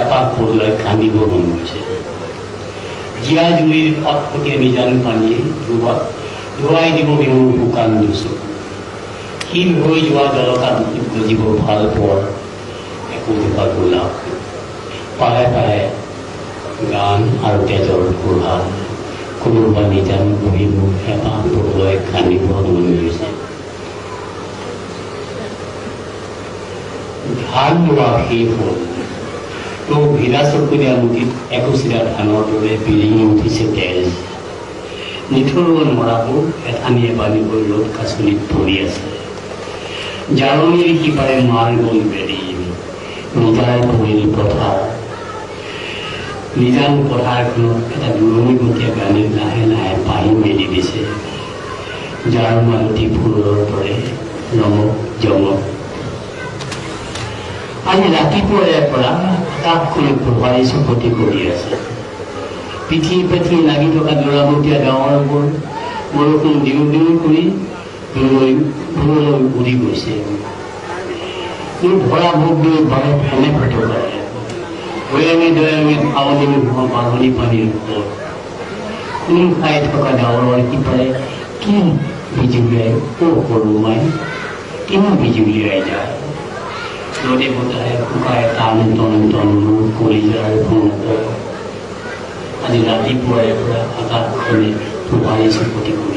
এপাক পৰুৱাই কান্দিব মন গৈছে। জীয়া জুৰিৰ ফটফটীয়া নিজান পানীয়ে ধুৱাই দিব বিহুৰ শুকান দুচকু। ক্ষীণ হৈ যোৱা জলকাত গজিব ভাল পোৱাৰ একোজোপা গোলাপ। পায়ে পায়ে গান আৰু তেজৰ কোঢ়াল। কোনোবা নিজান বহিব এপাক পৰুৱাই কান্দিব মন গৈছে। ধান ৰোৱা শেষ হ'ল। তোৰ ভিলা চকুৰীয়া মুঠিত একোচিৰা ধানৰ দৰে বিৰিঙি উঠিছে তেজ। নিঠৰুৱা মৰাবোৰ এঠানি এবানি হৈ ৰ'দ কাচনিত পৰি আছে। জাৰণিৰ সিপাৰে মাৰ গ'ল বেৰি নিজাই পৰিল পথাৰ। নিজান পথাৰখনত এটা দূৰণিবতীয়া গানে লাহে লাহে পাহি মেলি দিছে। যাৰ মালতী ফুলৰ দৰে ৰমক জমক। আজি ৰাতিপুৱাৰে পৰা আকাশখনে পোহৰাই চকতি কৰি আছে। পিঠি পেঠি লাগি থকা দূৰাবতীয়া গাঁৱৰবোৰ বৰষুণ দিওঁ দিওঁ কৰি দূৰলৈ উৰি গৈছে। মোৰ ধৰা ভোগ লৈ ঘৰত ফেনে ফটকাৰে দৈয়ামে দৈয়ামে আৱলি নোহোৱা বাঢ়নি পানীৰ ওপৰত কোন খাই থকা ডাৱৰৰ সিপাৰে কি বিজুলিয়াই সৰু মাই কিমান বিজুলিয়াই যায়। ৰদে বতাহে শুকাই টান টন টন মোৰ কলিজাৰ ভংগ। আজি ৰাতিপুৱাৰে পৰা আকাশখনে পোহৰাই চকতি কৰি